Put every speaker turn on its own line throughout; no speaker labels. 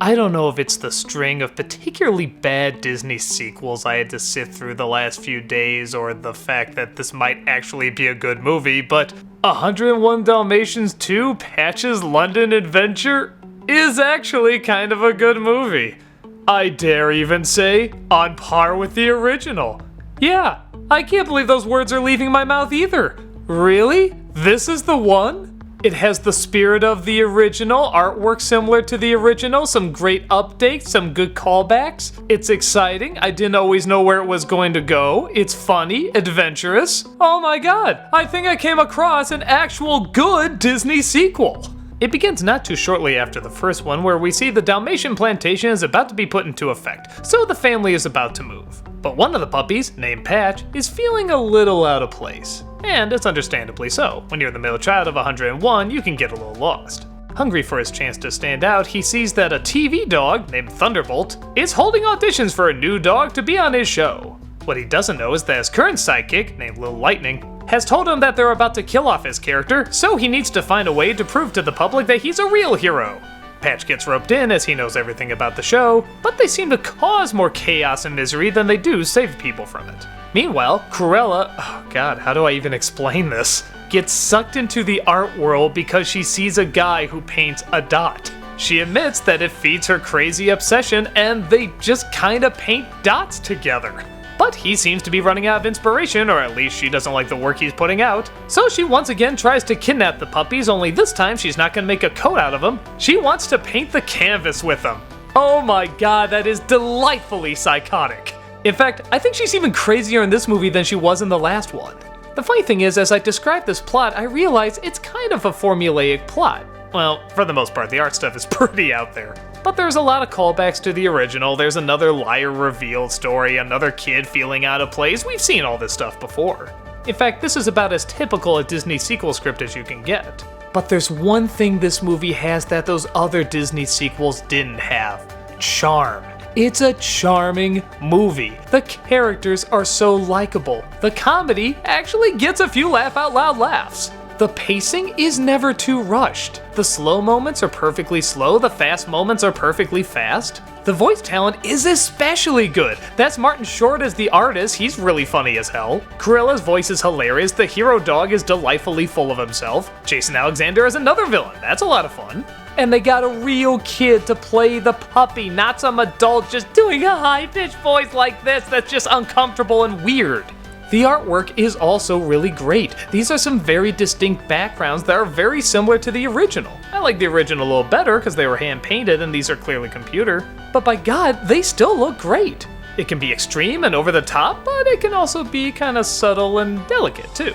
I don't know if it's the string of particularly bad Disney sequels I had to sit through the last few days, or the fact that this might actually be a good movie, but 101 Dalmatians 2 Patch's London Adventure is actually kind of a good movie. I dare even say, on par with the original. Yeah, I can't believe those words are leaving my mouth either. Really? This is the one? It has the spirit of the original, artwork similar to the original, some great updates, some good callbacks. It's exciting, I didn't always know where it was going to go. It's funny, adventurous. Oh my god, I think I came across an actual good Disney sequel. It begins not too shortly after the first one, where we see the Dalmatian plantation is about to be put into effect, so the family is about to move. But one of the puppies, named Patch, is feeling a little out of place. And it's understandably so. When you're the middle child of 101, you can get a little lost. Hungry for his chance to stand out, he sees that a TV dog, named Thunderbolt, is holding auditions for a new dog to be on his show. What he doesn't know is that his current sidekick, named Lil Lightning, has told him that they're about to kill off his character, so he needs to find a way to prove to the public that he's a real hero. Patch gets roped in as he knows everything about the show, but they seem to cause more chaos and misery than they do save people from it. Meanwhile, Cruella, oh god, how do I even explain this, gets sucked into the art world because she sees a guy who paints a dot. She admits that it feeds her crazy obsession and they just kinda paint dots together. But he seems to be running out of inspiration, or at least she doesn't like the work he's putting out. So she once again tries to kidnap the puppies, only this time she's not gonna make a coat out of them. She wants to paint the canvas with them. Oh my god, that is delightfully psychotic. In fact, I think she's even crazier in this movie than she was in the last one. The funny thing is, as I describe this plot, I realize it's kind of a formulaic plot. Well, for the most part, the art stuff is pretty out there. But there's a lot of callbacks to the original, there's another liar reveal story, another kid feeling out of place, we've seen all this stuff before. In fact, this is about as typical a Disney sequel script as you can get. But there's one thing this movie has that those other Disney sequels didn't have: charm. It's a charming movie. The characters are so likable. The comedy actually gets a few laugh-out-loud laughs. The pacing is never too rushed. The slow moments are perfectly slow, the fast moments are perfectly fast. The voice talent is especially good. That's Martin Short as the artist, he's really funny as hell. Cruella's voice is hilarious, the hero dog is delightfully full of himself. Jason Alexander is another villain, that's a lot of fun. And they got a real kid to play the puppy, not some adult just doing a high-pitched voice like this that's just uncomfortable and weird. The artwork is also really great. These are some very distinct backgrounds that are very similar to the original. I like the original a little better because they were hand painted and these are clearly computer, but by god, they still look great. It can be extreme and over the top, but it can also be kind of subtle and delicate too.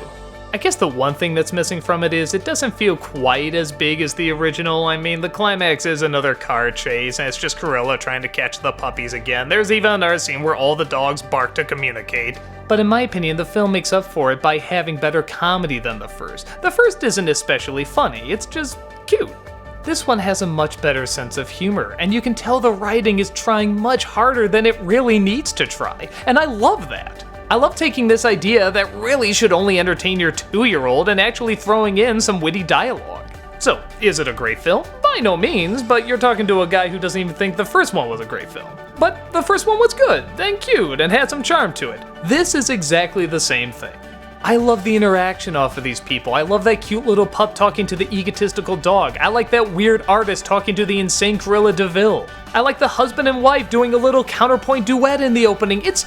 I guess the one thing that's missing from it is it doesn't feel quite as big as the original. I mean, the climax is another car chase, and it's just Cruella trying to catch the puppies again. There's even another scene where all the dogs bark to communicate. But in my opinion, the film makes up for it by having better comedy than the first. The first isn't especially funny, it's just cute. This one has a much better sense of humor, and you can tell the writing is trying much harder than it really needs to try, and I love that. I love taking this idea that really should only entertain your 2-year-old and actually throwing in some witty dialogue. So, is it a great film? By no means, but you're talking to a guy who doesn't even think the first one was a great film. But the first one was good, and cute, and had some charm to it. This is exactly the same thing. I love the interaction off of these people. I love that cute little pup talking to the egotistical dog. I like that weird artist talking to the insane Cruella de Vil. I like the husband and wife doing a little counterpoint duet in the opening. It's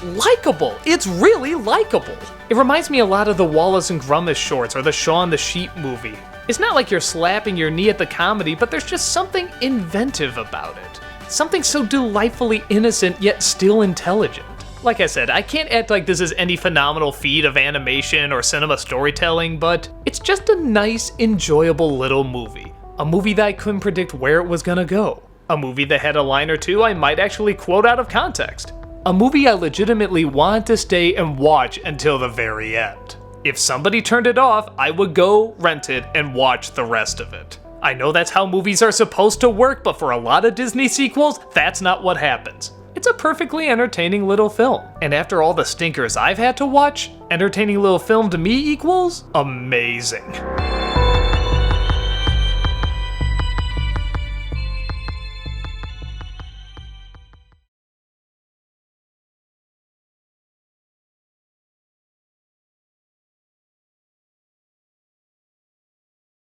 likable. It's really likable. It reminds me a lot of the Wallace and Gromit shorts or the Shaun the Sheep movie. It's not like you're slapping your knee at the comedy, but there's just something inventive about it. Something so delightfully innocent yet still intelligent. Like I said, I can't act like this is any phenomenal feat of animation or cinema storytelling, but it's just a nice, enjoyable little movie. A movie that I couldn't predict where it was gonna go. A movie that had a line or two I might actually quote out of context. A movie I legitimately wanted to stay and watch until the very end. If somebody turned it off, I would go rent it and watch the rest of it. I know that's how movies are supposed to work, but for a lot of Disney sequels, that's not what happens. It's a perfectly entertaining little film, and after all the stinkers I've had to watch, entertaining little film to me equals amazing.